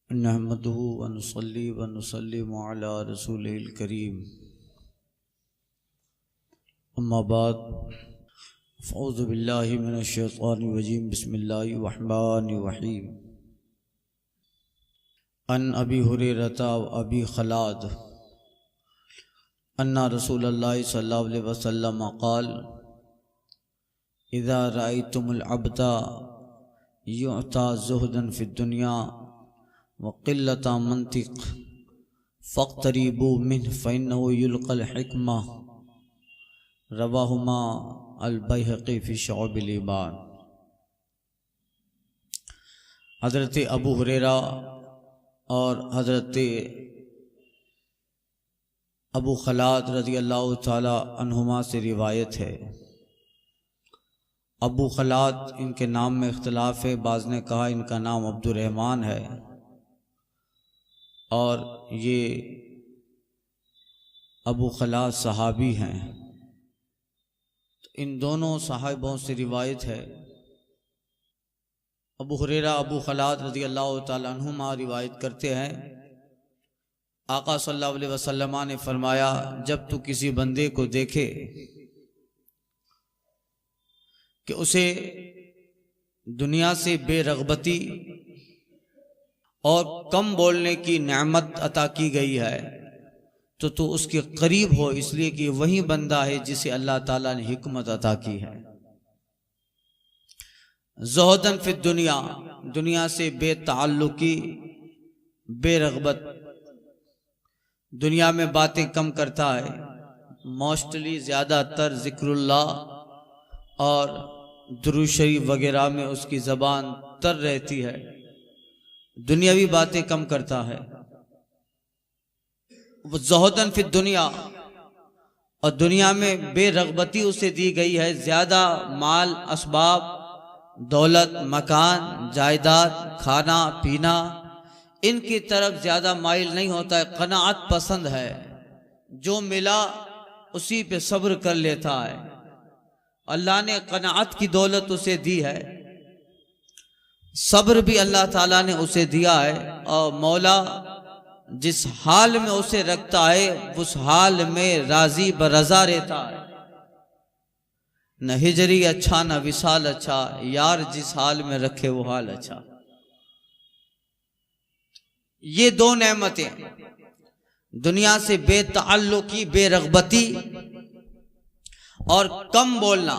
नहमदुहु व नुसल्ली व नुसल्लिमु अला रसूलिल करीम। अम्मा बाद फ़ऊज़ु बिल्लाहि मिनश शैतानिर रजीम। बिस्मिल्लाहिर रहमानिर रहीम। अन अबी हुरैरता व अबी खलाद अन्ना रसूलल्लाहि सल्लल्लाहु अलैहि वसल्लम क़ाल इज़ा रअयतुमुल अब्दा युअता ज़ुहदन फ़िद दुनिया व क़िल्लता मंतिक़ फ़क़्तरिबू मिन्हु फ़इन्नहु युल्क़ल हिकमा। रवाहुमा अल बैहक़ी फ़ी शुअबिल ईमान। हज़रत अबू हुरैरा और हज़रत अबू खलाद रज़ी अल्लाह ताला अन्हुमा से रिवायत है। अबू खलाद इनके नाम में इख्तिलाफ है। बाज़ ने कहा इनका नाम अब्दुर्रहमान है और ये अबू खलाद सहाबी हैं। इन दोनों सहाबों से रिवायत है। अबू हुरैरा अबू खलाद रज़ी अल्लाह ताला अन्हुमा रिवायत करते हैं, आका सल्लल्लाहु अलैहि वसल्लम ने फरमाया, जब तू किसी बंदे को देखे कि उसे दुनिया से बेरग़बती और कम बोलने की नेमत अता की गई है तो तू उसके करीब हो, इसलिए कि वही बंदा है जिसे अल्लाह ताला ने हिकमत अता की है। ज़ुहदन फिद दुनिया, दुनिया से बेताल्लुकी, बेरग़बत, दुनिया में बातें कम करता है। मोस्टली ज़्यादातर ज़िक्रुल्लाह और दुरूद शरीफ वगैरह में उसकी ज़बान तर रहती है, दुनियावी बातें कम करता है। वो ज़ुहदन फिद दुनिया, और दुनिया में बेरग़बती उसे दी गई है। ज़्यादा माल, असबाब, दौलत, मकान, जायदाद, खाना पीना, इनकी तरफ ज़्यादा माइल नहीं होता है। क़नाअत पसंद है, जो मिला उसी पे सब्र कर लेता है। अल्लाह ने क़नाअत की दौलत उसे दी है, सब्र भी अल्लाह ताला ने उसे दिया है। और मौला जिस हाल में उसे रखता है उस हाल में राजी बरज़ा रहता है। न हिजरी अच्छा न विसाल अच्छा, यार जिस हाल में रखे वो हाल अच्छा। ये दो नेमतें, दुनिया से बेताल्लुकी, बेरग़बती और कम बोलना,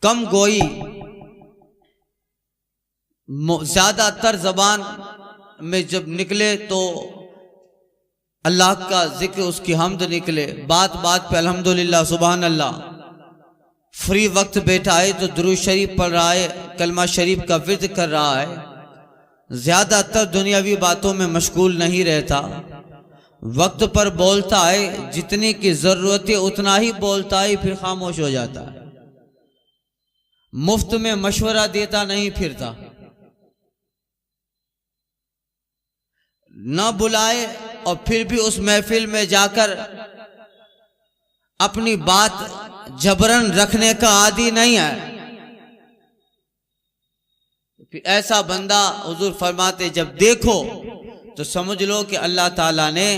कम गोई, ज्यादातर जबान में जब निकले तो अल्लाह का जिक्र, उसकी हम्द निकले, बात बात पे अल्हम्दुलिल्लाह सुभान अल्लाह। फ्री वक्त बैठा है तो दुरूद शरीफ पढ़ रहा है, कलमा शरीफ का विर्द कर रहा है, ज्यादातर दुनियावी बातों में मशगूल नहीं रहता। वक्त पर बोलता है, जितनी की जरूरत है उतना ही बोलता है, फिर खामोश हो जाता है। मुफ्त में मशवरा देता नहीं फिरता, न बुलाए और फिर भी उस महफिल में जाकर अपनी बात जबरन रखने का आदी नहीं है। फिर ऐसा बंदा हुजूर फरमाते जब देखो तो समझ लो कि अल्लाह ताला ने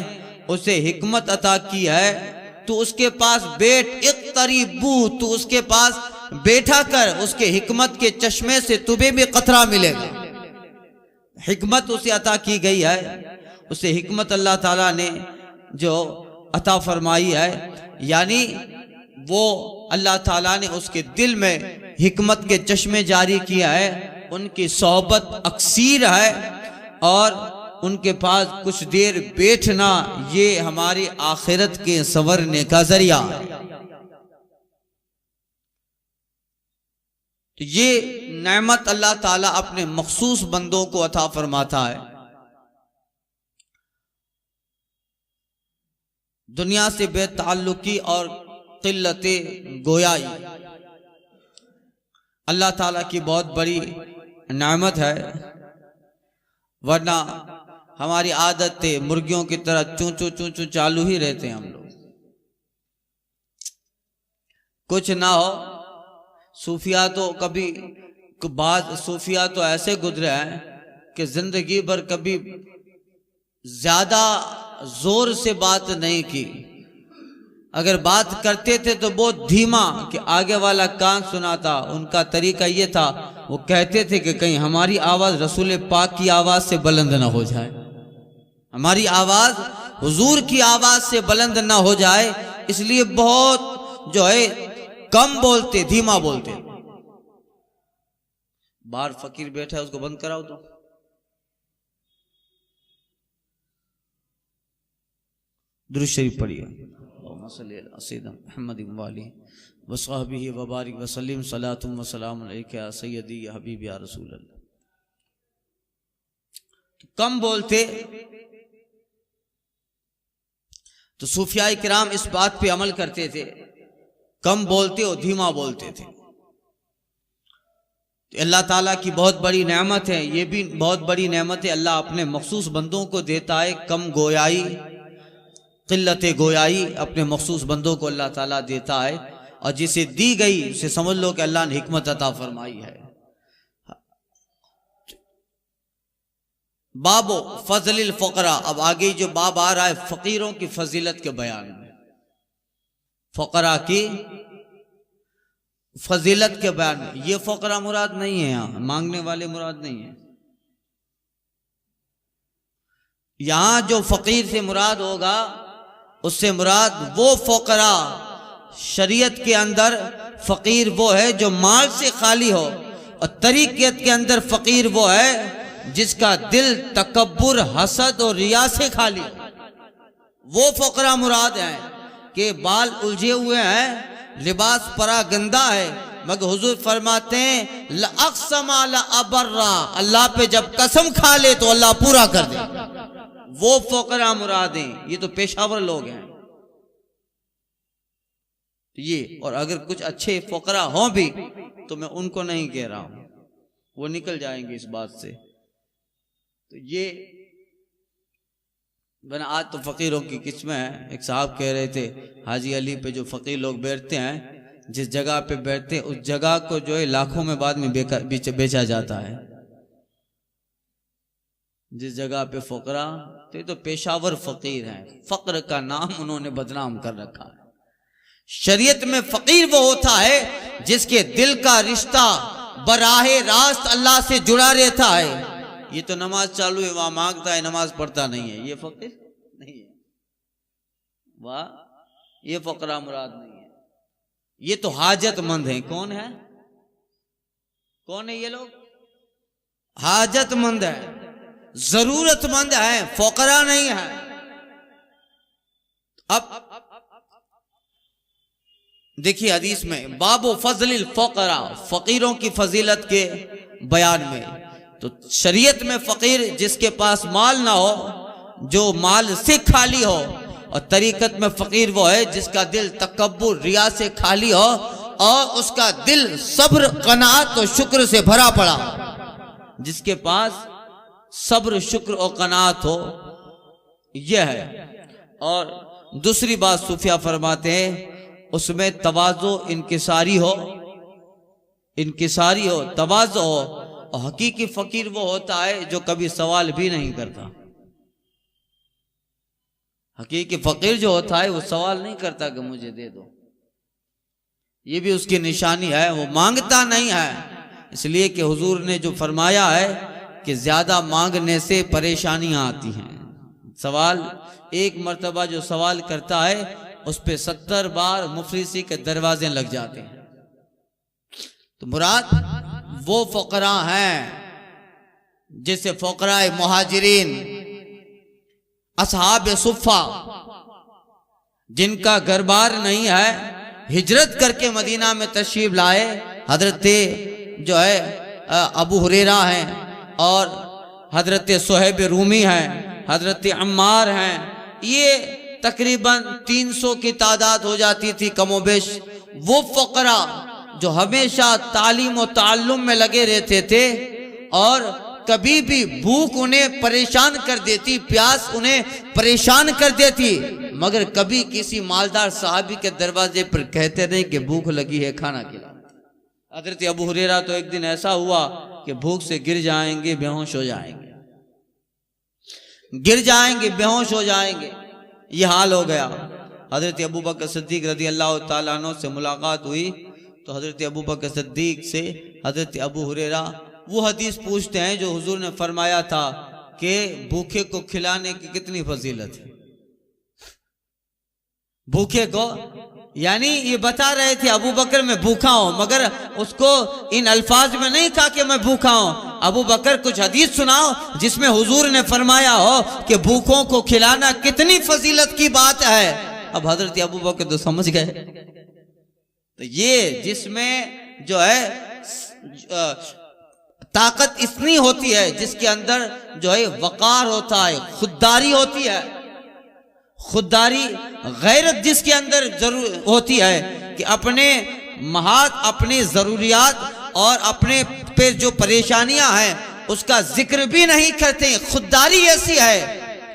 उसे हिकमत अता की है। तो उसके पास बैठ, इक़्तरिबू, तू उसके पास बैठा कर, उसके हिकमत के चश्मे से तुम्हें भी कतरा मिलेगा। हिकमत उसे अता की गई है, उसे हिकमत अल्लाह ताला ने जो अता फरमाई है, यानी वो अल्लाह ताला ने उसके दिल में हिकमत के चश्मे जारी किया है। उनकी सोहबत अक्सीर है और उनके पास कुछ देर बैठना ये हमारी आखिरत के संवरने का जरिया है। तो ये नेमत अल्लाह ताला अपने मखसूस बंदों को अता फरमाता है। दुनिया से बेताल्लुकी और क़िल्लते गोयाई अल्लाह ताला की बहुत बड़ी नेमत है। वरना हमारी आदत है मुर्गियों की तरह चूं चूं चूं चूं चालू ही रहते हैं हम लोग। कुछ ना हो, सूफिया तो कभी बाद सूफिया तो ऐसे गुजरे हैं कि जिंदगी भर कभी ज्यादा जोर से बात नहीं की, अगर बात करते थे तो बहुत धीमा कि आगे वाला कान सुनाता। उनका तरीका ये था, वो कहते थे कि कहीं हमारी आवाज रसूल पाक की आवाज से बुलंद ना हो जाए, हमारी आवाज हुजूर की आवाज से बुलंद ना हो जाए, इसलिए बहुत जो है कम बोलते, धीमा बोलते। बाहर फकीर बैठा है, उसको बंद कराओ तो। दुरूद शरीफ पढ़िए। मोहम्मद वाली वसहबिही वबारिक वसल्लिम सलातुम व सलाम अलैका या सय्यदी या हबीबी या रसूल अल्लाह। तो कम बोलते, तो सूफिया किराम इस बात पे अमल करते थे, कम बोलते और धीमा बोलते थे। तो अल्लाह ताला की बहुत बड़ी नेमत है, ये भी बहुत बड़ी नेमत है, अल्लाह अपने मखसूस बंदों को देता है। कम गोयाई, किल्लत गोयाई अपने मखसूस बंदों को अल्लाह ताला देता है, और जिसे दी गई उसे समझ लो कि अल्लाह ने हिकमत अता फरमाई है। बाबो फजलिल फ़क़रा, अब आगे जो बाब आ रहा है फकीरों की फजीलत के बयान में, फ़क़रा की फजीलत के बयान में। ये फ़क़रा मुराद नहीं है, यहां मांगने वाले मुराद नहीं है। यहां जो फकीर से मुराद होगा उससे मुराद वो फ़क़रा, शरीयत के अंदर फकीर वो है जो माल से खाली हो, और तरीक़त के अंदर फकीर वो है जिसका दिल तकब्बुर, हसद और रिया से खाली हो। वो फ़क़रा मुराद है कि बाल उलझे हुए हैं, लिबास परा गंदा है, मगर हुजूर फरमाते हैं लअक़समा लअबर्रा, अल्लाह पे जब कसम खा ले तो अल्लाह पूरा कर दे। वो फ़क़रा मुराद हैं। ये तो पेशावर लोग हैं ये, और अगर कुछ अच्छे फ़क़रा हों भी तो मैं उनको नहीं कह रहा हूं, वो निकल जाएंगे इस बात से। तो ये बना, आज तो फ़कीरों की किस्में हैं। एक साहब कह रहे थे हाजी अली पे जो फ़कीर लोग बैठते हैं, जिस जगह पे बैठते हैं उस जगह को जो है लाखों में बाद में बेचा जाता है। जिस जगह पे फ़क़रा, तो ये तो पेशावर फ़कीर हैं, फ़क्र का नाम उन्होंने बदनाम कर रखा है। शरीयत में फ़कीर वो होता है जिसके दिल का रिश्ता बराहे रास्त अल्लाह से जुड़ा रहता है। ये तो नमाज चालू है, वहां मांगता है, नमाज पढ़ता नहीं है, ये फ़कीर नहीं है, वाह, ये फ़क़रा मुराद नहीं है। ये तो हाजतमंद है। कौन है, कौन है ये लोग? हाजतमंद है, जरूरतमंद है, फ़क़रा नहीं है। अब देखिए हदीस में बाबो फजलिल फ़क़रा, फ़कीरों की फजीलत के बयान में, तो शरीयत में फ़कीर जिसके पास माल ना हो, जो माल से खाली हो, और तरीक़त में फ़कीर वो है जिसका दिल तकब्बुर, रिया से खाली हो, और उसका दिल सब्र, क़नाअत और शुक्र से भरा पड़ा। जिसके पास सब्र, शुक्र और क़नाअत हो, यह है। और दूसरी बात सूफिया फरमाते हैं उसमें तवाज़ो इनकिसारी हो, इनकिसारी हो, तवाज़ो हो। और हकीकी फ़कीर वो होता है जो कभी सवाल भी नहीं करता। हकीकी फ़कीर जो होता है वो सवाल नहीं करता कि मुझे दे दो, ये भी उसकी निशानी है, वो मांगता नहीं है। इसलिए कि हुजूर ने जो फरमाया है कि ज्यादा मांगने से परेशानियां आती हैं। सवाल, एक मर्तबा जो सवाल करता है उस पे 70 बार मुफलिसी के दरवाजे लग जाते हैं। तो मुराद वो फ़क़रा हैं जैसे फ़क़रा मुहाजिरीन, असहाब सुफ़ा, जिनका घर बार नहीं है, हिजरत करके मदीना में तशरीफ लाए। हजरत जो है अबू हुरैरा हैं, और हजरत सुहैब रूमी हैं, हजरत अम्मार हैं। ये तकरीबन 300 की तादाद हो जाती थी कमोबेश। वो फ़क़रा जो हमेशा तालीम और ताल्लुम में लगे रहते थे, और कभी भी भूख उन्हें परेशान कर देती, प्यास उन्हें परेशान कर देती, मगर कभी किसी मालदार साहबी के दरवाजे पर कहते नहीं कि भूख लगी है, खाना खिलाओ। हजरत अबू हुरैरा तो एक दिन ऐसा हुआ कि भूख से गिर जाएंगे, बेहोश हो जाएंगे, गिर जाएंगे, बेहोश हो जाएंगे, ये हाल हो गया। हजरत अबू बकर सिद्दीक रज़ी अल्लाह ताला अन्हु से मुलाकात हुई तो हजरत अबू बकर सिद्दीक से हजरत अबू हुरैरा वो हदीस पूछते हैं जो हुजूर ने फरमाया था कि भूखे को खिलाने की कितनी फजीलत है। भूखे को, यानी ये बता रहे थे अबू बकर मैं भूखा हूं, मगर उसको इन अल्फाज में नहीं कहा कि मैं भूखा हूं। अबू बकर कुछ हदीस सुनाओ जिसमें हुजूर ने फरमाया हो कि भूखों को खिलाना कितनी फजीलत की बात है। अब हजरत अबू बकर तो समझ गए। तो ये जिसमें जो है ताकत इतनी होती है, जिसके अंदर जो है वकार होता है, खुददारी होती है, खुददारी गैरत जिसके अंदर जरूर होती है कि अपने महात, अपनी जरूरियात और अपने पे जो परेशानियां हैं उसका जिक्र भी नहीं करते। खुददारी ऐसी है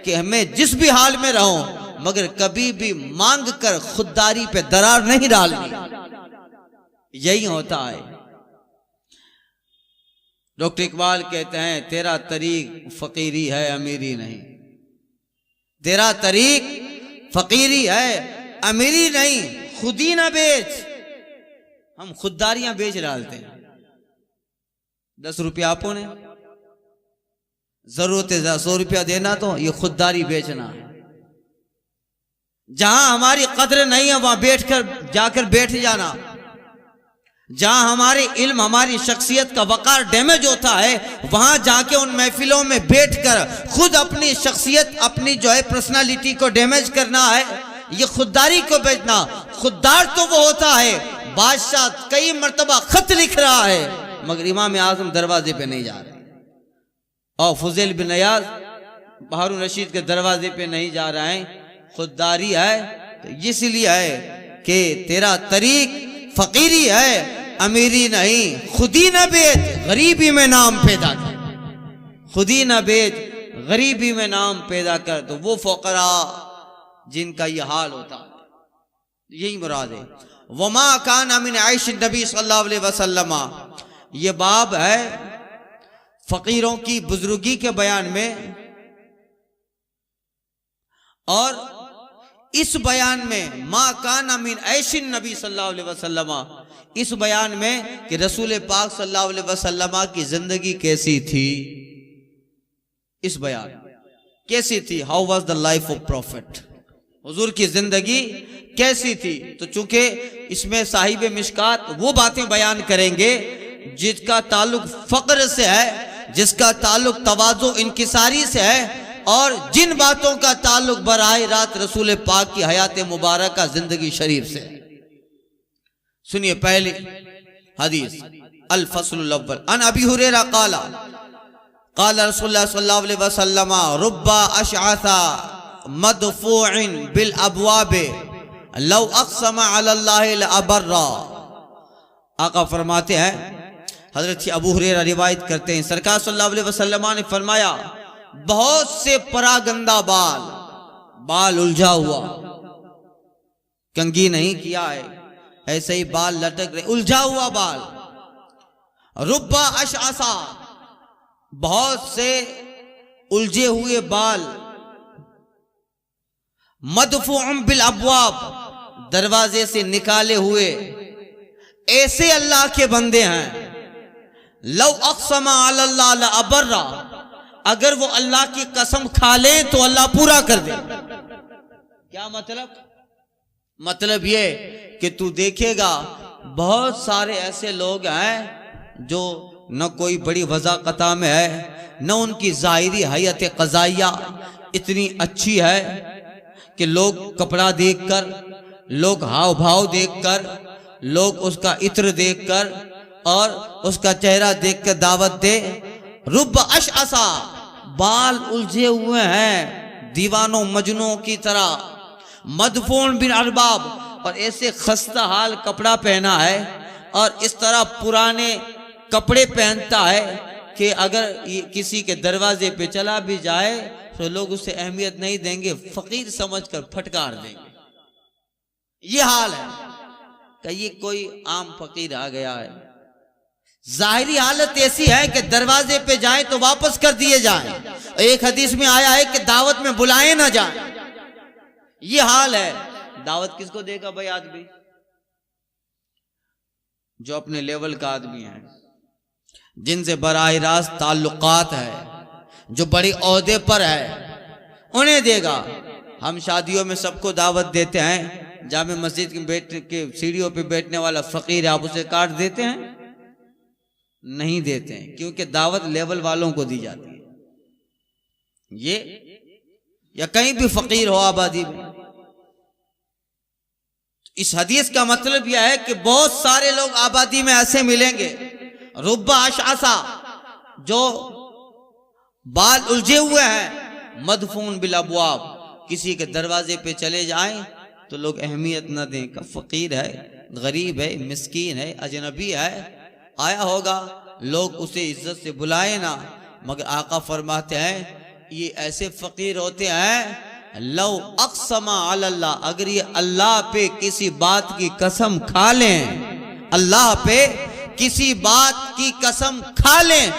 कि हमें जिस भी हाल में रहो मगर कभी भी मांग कर खुददारी पे दरार नहीं डालनी। यही होता है। डॉक्टर इकबाल कहते हैं तेरा तरीक फकीरी है अमीरी नहीं, तेरा तरीक फकीरी है अमीरी नहीं, खुदी ना बेच। हम खुददारियां बेच डालते हैं। 10 रुपया आपो ने, जरूरत है 100 रुपया देना, तो ये खुददारी बेचना है। जहां हमारी कदर नहीं है वहां बैठकर जाकर बैठ जाना। जहां हमारे इल्म, हमारी शख्सियत का वकार डैमेज होता है वहां जाके उन महफिलों में बैठकर खुद अपनी शख्सियत, अपनी जो है पर्सनालिटी को डैमेज करना है, ये खुददारी को बेचना। खुददार तो वो होता है बादशाह कई मर्तबा खत लिख रहा है मगर इमाम आजम दरवाजे पे नहीं जा रहे, और फुजैल बिन इयाज हारून रशीद के दरवाजे पे नहीं जा रहे हैं। खुददारी है तो इसलिए है कि तेरा तरीक फकीरी है अमीरी नहीं, खुदी न बेच गरीबी में नाम पैदा कर, खुदी न बेच गरीबी में नाम पैदा कर। तो वो फकरा जिनका ये हाल होता है, यही मुराद है। वमा कान मिन आइश नबी सल्लल्लाहु अलैहि वसल्लम, ये बाब है फकीरों की बुजुर्गी के बयान में, और इस बयान में मा काना मिन ऐशिन नबी सल्लल्लाहु अलैहि वसल्लम, इस बयान में कि रसूल पाक सल्लल्लाहु अलैहि वसल्लम की जिंदगी कैसी थी, इस बयान कैसी थी, how was the life of profit, हुजूर की जिंदगी कैसी थी। तो चूंकि इसमें साहिब मिशकात वो बातें बयान करेंगे जिसका ताल्लुक फक्र से है, जिसका ताल्लुक तवाज़ु इनकिसारी से है, और जिन बातों का ताल्लुक बराह रात रसूल पाक की हयात मुबारक का जिंदगी शरीफ से। सुनिए पहली हदीस, अल फस्लुल अव्वल अन अबी हुरैरा क़ाला क़ाला रसूलुल्लाह सल्लल्लाहु अलैहि वसल्लम रुब्बा अशअसा मदफूइन बिल अबवाब लौ अक़सम अलल्लाहि लअबर्रा। आका फरमाते हैं, हजरत अबू हुरैरा रिवायत करते हैं, सरकार सल्लल्लाहु अलैहि वसल्लम ने फरमाया बहुत से परागंदा बाल, बाल उलझा हुआ, कंघी नहीं किया है, ऐसे ही बाल लटक रहे, उलझा हुआ बाल। रुब्बा अशअसा, बहुत से उलझे हुए बाल। मदफूअम बिल अबवाब, दरवाजे से निकाले हुए, ऐसे अल्लाह के बंदे हैं। लौ अक़समा अलल्लाह लअबर्रा, अगर वो अल्लाह की कसम खा ले तो अल्लाह पूरा कर दे। क्या मतलब? मतलब ये कि तू देखेगा बहुत सारे ऐसे लोग हैं जो न कोई बड़ी वज़ाक़ता में है, न उनकी ज़ाहिरी हयत क़ज़ाइया इतनी अच्छी है कि लोग कपड़ा देखकर, लोग हाव भाव देखकर, लोग उसका इत्र देखकर और उसका चेहरा देखकर दावत दे। रुब अशअसा, बाल उलझे हुए हैं दीवानों मजनों की तरह। मदफून बिन अरबाब, और ऐसे खस्ता हाल कपड़ा पहना है और इस तरह पुराने कपड़े पहनता है कि अगर किसी के दरवाजे पे चला भी जाए तो लोग उसे अहमियत नहीं देंगे, फकीर समझकर फटकार देंगे। ये हाल है कि ये कोई आम फकीर आ गया है, जाहिरी हालत ऐसी है कि दरवाजे पे जाएं तो वापस कर दिए जाएं। एक हदीस में आया है कि दावत में बुलाए ना जाएं। ये हाल है। दावत किसको देगा भाई आदमी? जो अपने लेवल का आदमी है, जिनसे बराह रास्त ताल्लुकात है, जो बड़ी ओहदे पर है, उन्हें देगा। हम शादियों में सबको दावत देते हैं। जामे मस्जिद के सीढ़ियों पे बैठने वाला फकीर है, आप उसे काट देते हैं? नहीं देते हैं, क्योंकि दावत लेवल वालों को दी जाती है। ये या कहीं भी फकीर हो आबादी में। इस हदीस का मतलब यह है कि बहुत सारे लोग आबादी में ऐसे मिलेंगे, रुब्बा आशासा, जो बाल उलझे हुए हैं, मदफून बिल अबवाब, किसी के दरवाजे पे चले जाएं तो लोग अहमियत न दें कि फकीर है, गरीब है, मिस्कीन है, अजनबी है, आया होगा, लोग उसे इज्जत से बुलाए ना। मगर आका फरमाते हैं ये ऐसे फकीर होते हैं, लौ अक़समा अल्लाह, अगर ये अल्लाह पे किसी बात की कसम खा लें, अल्लाह पे किसी बात की कसम खा लें,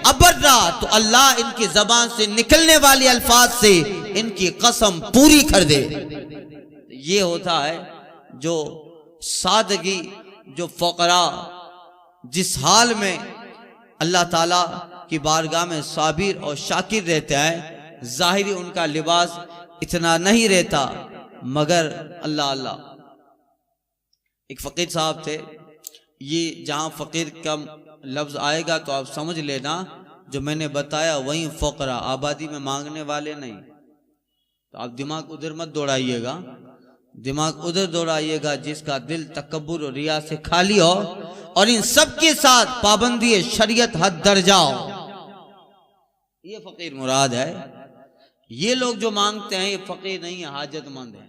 अबर्रा, तो अल्लाह इनकी जबान से निकलने वाले अल्फाज से इनकी कसम पूरी कर दे। ये होता है जो सादगी, जो फकरा जिस हाल में अल्लाह ताला की बारगाह में साबिर और शाकिर रहते हैं, जाहिरी उनका लिबास इतना नहीं रहता, मगर अल्लाह अल्लाह। एक फकीर साहब थे, ये जहां फकीर का लफ्ज आएगा तो आप समझ लेना, जो मैंने बताया वही फकरा, आबादी में मांगने वाले नहीं। तो आप दिमाग उधर मत दौड़ाइएगा, दिमाग उधर दौड़ाइएगा जिसका दिल तकब्बुर और रिया से खाली हो, और इन सब के साथ पाबंदी शरीयत हद दर्जा हो। ये फकीर मुराद है। ये लोग जो मांगते हैं ये फकीर नहीं है, हाजतमंद है।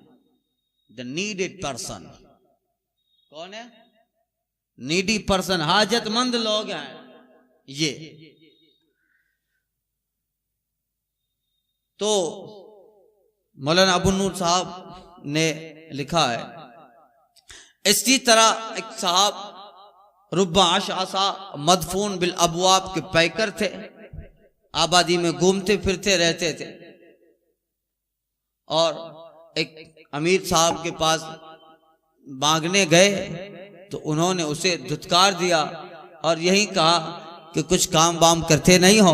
The needed person. कौन है? नीडी पर्सन, हाजतमंद लोग हैं ये। तो मौलाना अबू नूर साहब ने लिखा है, इसी तरह एक साहब रुब्बा आशासा मदफून बिल अबवाब के पैकर थे, आबादी में घूमते फिरते रहते थे, और एक अमीर साहब के पास मांगने गए तो उन्होंने उसे धुतकार दिया और यही कहा कि कुछ काम वाम करते नहीं हो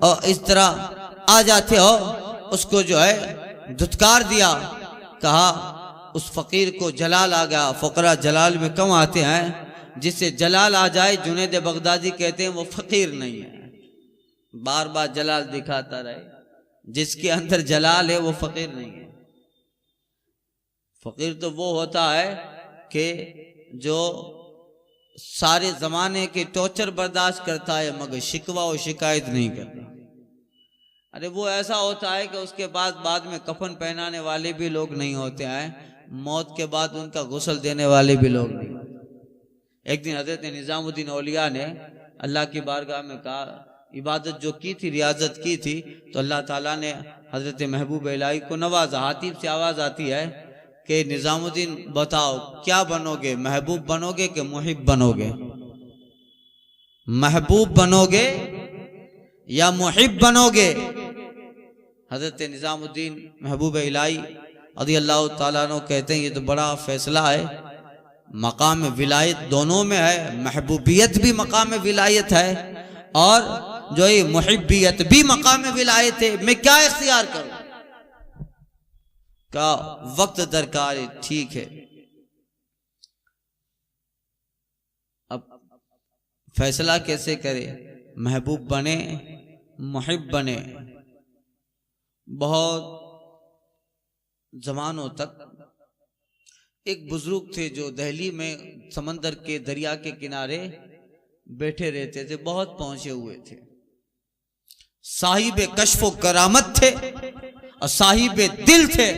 और इस तरह आ जाते हो। उसको जो है धुतकार दिया, कहा उस फकीर को जलाल आ गया। फकरा जलाल में कम आते हैं, जिससे जलाल आ जाए, जुनैद बगदादी कहते हैं वो फकीर नहीं है, बार बार जलाल दिखाता रहे। जिसके अंदर जलाल है वो फकीर नहीं है। फकीर तो वो होता है कि जो सारे जमाने के टॉर्चर बर्दाश्त करता है मगर शिकवा और शिकायत नहीं करता। अरे वो ऐसा होता है कि उसके बाद में कफन पहनाने वाले भी लोग नहीं होते हैं, मौत के बाद उनका गुस्ल देने वाले भी लोग नहीं होते। एक दिन हजरत निजामुद्दीन औलिया ने अल्लाह की बारगाह में कहा, इबादत जो की थी, रियाजत की थी, तो अल्लाह ताला ने हजरत महबूब इलाही को नवाजा। हातिब से आवाज आती है कि निजामुद्दीन बताओ क्या बनोगे, महबूब बनोगे कि मुहिब बनोगे? महबूब बनोगे या मुहिब बनोगे? हजरत निजामुद्दीन महबूब इलाही रज़ी अल्लाह ताला अन्हु कहते हैं ये तो बड़ा फैसला है, मकाम विलायत दोनों में है, महबूबियत भी मकाम विलायत है और जो ये मुहिब्बियत भी मकाम विलायत है, मैं क्या इख्तियार करूं? का वक्त दरकार है, ठीक है। अब फैसला कैसे करे? महबूब बने मुहिब बने? बहुत जमानों तक एक बुजुर्ग थे जो दिल्ली में समंदर के दरिया के किनारे बैठे रहते थे, बहुत पहुंचे हुए थे, साहिब कश्फो करामत थे और साहिब दिल थे।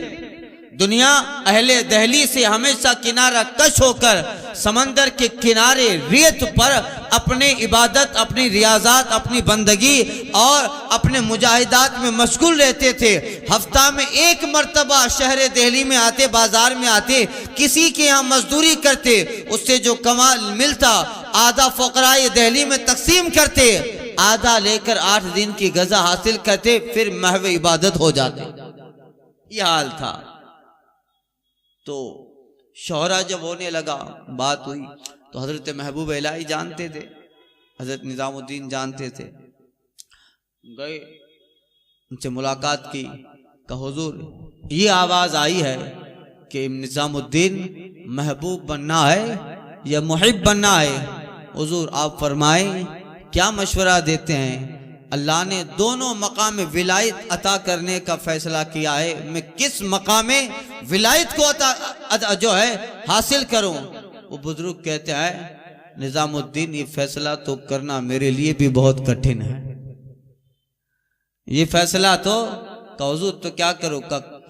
दुनिया अहले दिल्ली से हमेशा किनारा कश होकर समंदर के किनारे रेत पर अपने इबादत, अपनी रियाजात, अपनी बंदगी और अपने मुजाहिदात में मशगूल रहते थे। हफ्ता में एक मर्तबा शहर दिल्ली में आते, बाजार में आते, किसी के यहाँ मजदूरी करते, उससे जो कमाल मिलता आधा फकराए दिल्ली में तकसीम करते, आधा लेकर 8 दिन की गजा हासिल करते, फिर महव इबादत हो जाते। यह हाल था। तो शोहरा जब होने लगा, बात हुई, तो हजरत महबूब इलाही जानते थे, हजरत निजामुद्दीन जानते थे। गए, उनसे मुलाकात की, कहा हुजूर ये आवाज आई है कि निजामुद्दीन महबूब बनना है या मुहिब बनना है। हुजूर आप फरमाएं क्या मशवरा देते हैं। अल्लाह ने दोनों मकाम विलायत अता करने का फैसला किया है, मैं किस मकाम विलायत को अता जो है हासिल करूं। वो बुजुर्ग कहते हैं निजामुद्दीन ये फैसला तो करना मेरे लिए भी बहुत कठिन है। ये फैसला तो हुजूर तो क्या करो,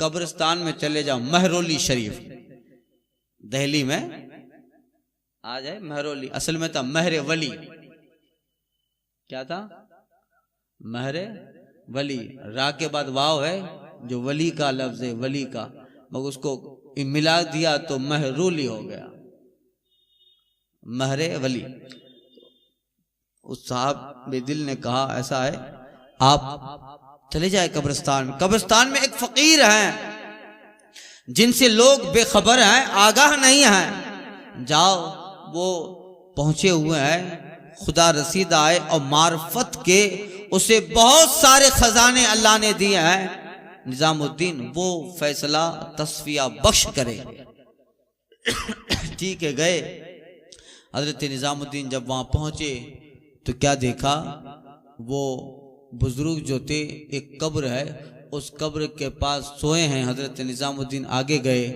कब्रिस्तान में चले जाओ, महरौली शरीफ दिल्ली में आ जाए। महरौली असल में था महरे वली, क्या था महरे वली, रा के बाद वाव है जो वली का लफ्ज है, वली का, मगर उसको मिला दिया तो महरूली हो गया, महरे वली। उस साहब बेदिल ने कहा ऐसा है आप चले जाए कब्रिस्तान में। कब्रिस्तान में एक फकीर हैं जिनसे लोग बेखबर हैं, आगाह नहीं हैं, जाओ। वो पहुंचे हुए हैं, खुदा रसीद आए और मार्फत के उसे बहुत सारे खजाने अल्लाह ने दिए हैं। निजामुद्दीन वो फैसला तस्फिया बख्श करे। ठीक है, गए। हजरत निजामुद्दीन जब वहां पहुंचे तो क्या देखा, वो बुजुर्ग जो थे, एक कब्र है, उस कब्र के पास सोए हैं। हजरत निजामुद्दीन आगे गए,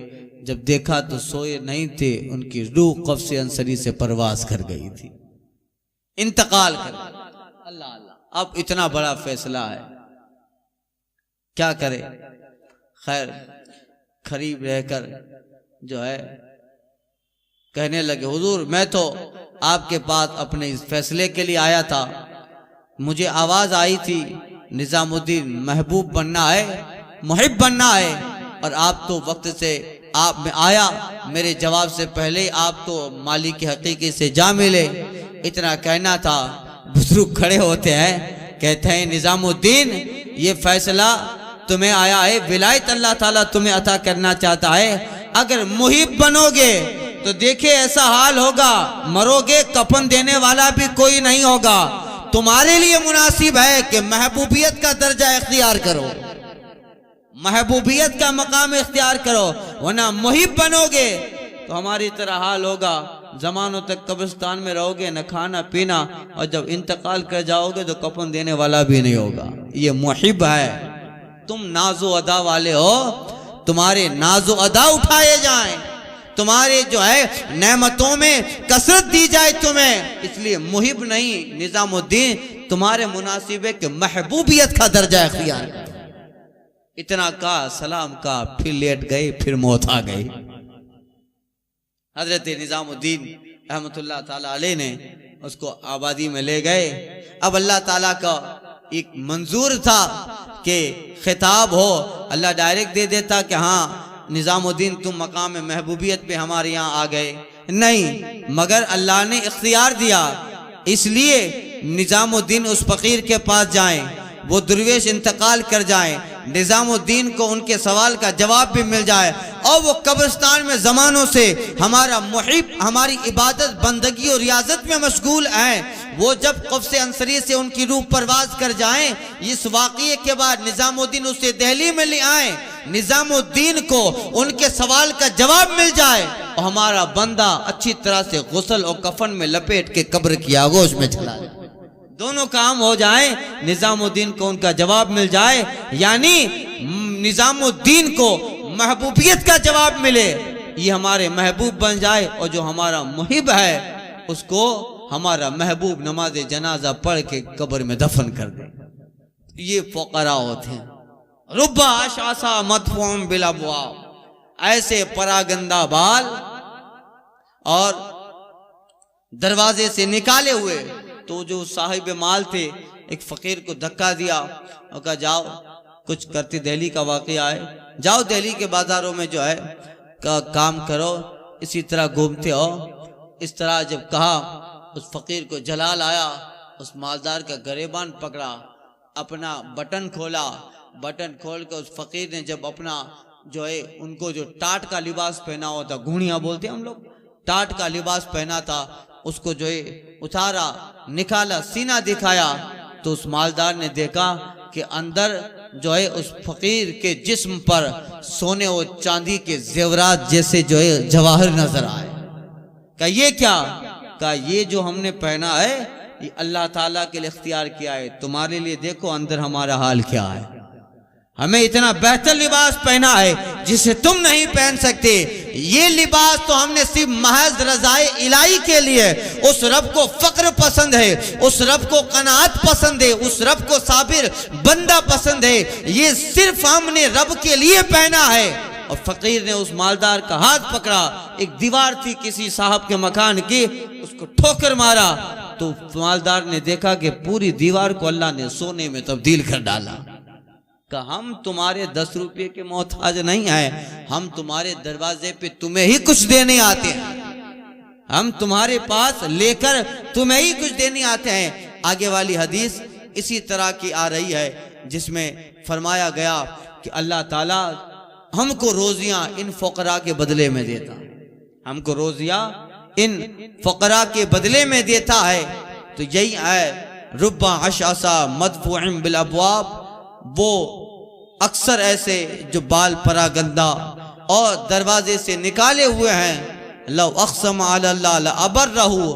जब देखा तो सोए नहीं थे, उनकी रूह कब्ज़ अंसरी से परवाज कर गई थी, इंतकाल कर गई। अल्लाह अल्लाह, अब इतना बड़ा फैसला है, क्या करे। खैर करीब रहकर जो है कहने लगे हुजूर मैं तो आपके पास अपने इस फैसले के लिए आया था, मुझे आवाज आई थी निजामुद्दीन महबूब बनना है, मुहिब बनना है, और आप तो वक्त से आप में आया, मेरे जवाब से पहले आप तो मालिक हकीकी से जा मिले, इतना कहना था। बुजुर्ग खड़े होते हैं, कहते हैं निजामुद्दीन ये फैसला तुम्हें आया है, विलायत अल्लाह ताला तुम्हें अता करना चाहता है। अगर मुहिब बनोगे तो देखिए ऐसा हाल होगा, मरोगे कफन देने वाला भी कोई नहीं होगा। तुम्हारे लिए मुनासिब है कि महबूबियत का दर्जा इख्तियार करो, महबूबियत का मकाम इख्तियार करो, वरना मुहिब बनोगे तो हमारी तरह हाल होगा, जमानों तक कब्रिस्तान में रहोगे, न खाना पीना, और जब इंतकाल कर जाओगे तो कफन देने वाला भी नहीं होगा। ये मुहिब है, तुम नाजो अदा वाले हो, तुम्हारे नाजो अदा उठाए जाएं, तुम्हारे जो है नेमतों में कसरत दी जाए तुम्हें, इसलिए मुहिब नहीं निजामुद्दीन तुम्हारे मुनासिब है कि महबूबियत का दर्जा इख्तियार करो। इतना कहा, सलाम कहा, फिर लेट गए, फिर मौत आ गई। हजरत निजामुद्दीन रहमतुल्लाह ताला अलैह ने उसको आबादी में ले गए। अब अल्लाह ताला का एक मंजूर था कि खिताब हो, अल्लाह डायरेक्ट दे देता कि हाँ निजामुद्दीन तुम मकाम महबूबियत पे हमारे यहाँ आ गए, नहीं, मगर अल्लाह ने इख्तियार दिया, इसलिए निजामुद्दीन उस फकीर के पास जाएं, वो दुर्वेश इंतकाल कर जाएं, निजामुद्दीन को उनके सवाल का जवाब भी मिल जाए, और वो कब्रिस्तान में जमानों से हमारा मुहिब हमारी इबादत बंदगी और रियाजत में मशगूल हैं, वो जब कब्ज़े अंसरी से उनकी रूह परवाज कर जाएं, इस वाक़ये के बाद निजामुद्दीन उसे दिल्ली में ले आए, निजामुद्दीन को उनके सवाल का जवाब मिल जाए, और हमारा बंदा अच्छी तरह से गुस्ल और कफन में लपेट के कब्र की आगोश में चला जाए, दोनों काम हो जाए, निजामुद्दीन को उनका जवाब मिल जाए, यानी निजामुद्दीन को महबूबियत का जवाब मिले, ये हमारे महबूब बन जाए, और जो हमारा मुहिब है उसको हमारा महबूब नमाज जनाजा पढ़ के कब्र में दफन कर दे। ये फुकरा होते हैं। रुब्बा आशासा मदफूम बिलअबवा, ऐसे परागंदा बाल और दरवाजे से निकाले हुए, तो जो साहिब माल थे एक फकीर को धक्का दिया और कहा जाओ, कुछ करते दिल्ली का वाकया है, जाओ दिल्ली के बाजारों में जो है काम करो, इसी तरह घूमते हो। इस तरह जब कहा उस फकीर को जलाल आया, उस मालदार का गरेबान पकड़ा, अपना बटन खोला, बटन खोल कर उस फकीर ने जब अपना जो है उनको जो टाट का लिबास पहना होता, घूणिया बोलते हैं हम लोग, टाट का लिबास पहना था, उसको जो है उतारा, निकाला, सीना दिखाया, तो उस मालदार ने देखा कि अंदर जो है उस फकीर के जिस्म पर सोने और चांदी के जेवरात जैसे जो है जवाहर नजर आए। कहा ये क्या? कहा ये जो हमने पहना है ये अल्लाह ताला के लिए इख्तियार किया है, तुम्हारे लिए देखो अंदर हमारा हाल क्या है। हमें इतना बेहतर लिबास पहना है जिसे तुम नहीं पहन सकते। ये लिबास तो हमने सिर्फ महज रज़ाए इलाही के लिए, उस रब को फक्र पसंद है, उस रब को कनात पसंद है, उस रब को साबिर बंदा पसंद है, ये सिर्फ हमने रब के लिए पहना है। और फकीर ने उस मालदार का हाथ पकड़ा, एक दीवार थी किसी साहब के मकान की, उसको ठोकर मारा, तो मालदार ने देखा कि पूरी दीवार को अल्लाह ने सोने में तब्दील कर डाला। कि हम तुम्हारे 10 रुपये के मोहताज नहीं आए, हम तुम्हारे दरवाजे पे तुम्हें ही कुछ देने आते हैं, हम तुम्हारे पास लेकर तुम्हें ही कुछ देने आते हैं। आगे वाली हदीस इसी तरह की आ रही है जिसमें फरमाया गया कि अल्लाह ताला हमको रोजियां इन फकरा के बदले में देता, हमको रोजियां इन फकरा के बदले में देता है। तो यही है रुब्बा अशासा मदफूअन बिल अबवाब, वो अक्सर ऐसे जो बाल परागंदा और दरवाजे से निकाले हुए हैं, लौ अक़सम अल्लाह लअबर्रहु,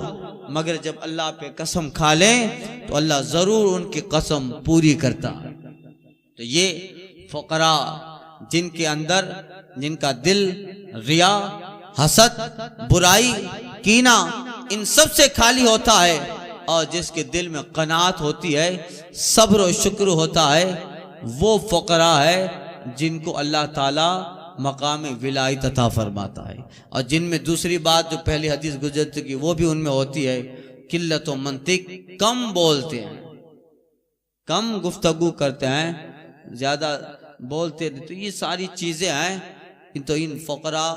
मगर जब अल्लाह पे कसम खा लें तो अल्लाह जरूर उनकी कसम पूरी करता। तो ये फकरा जिनके अंदर, जिनका दिल रिया, हसद, बुराई, कीना इन सब से खाली होता है, और जिसके दिल में कनात होती है, सब्र और शुक्र होता है, वो फकरा है जिनको अल्लाह ताला मकाम विलायत अता फरमाता है। और जिनमें दूसरी बात जो पहली हदीस गुजर चुकी वो भी उनमें होती है, किल्लत व मंतिक, कम बोलते हैं, कम गुफ्तगू करते हैं, ज्यादा बोलते हैं। तो ये सारी चीजें हैं, तो इन फकरा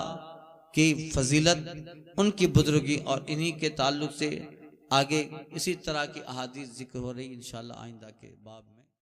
की फजीलत, उनकी बुजुर्गी और इन्हीं के ताल्लुक से आगे इसी तरह की अहादीस जिक्र हो रही इंशाअल्लाह आइंदा के बाब में।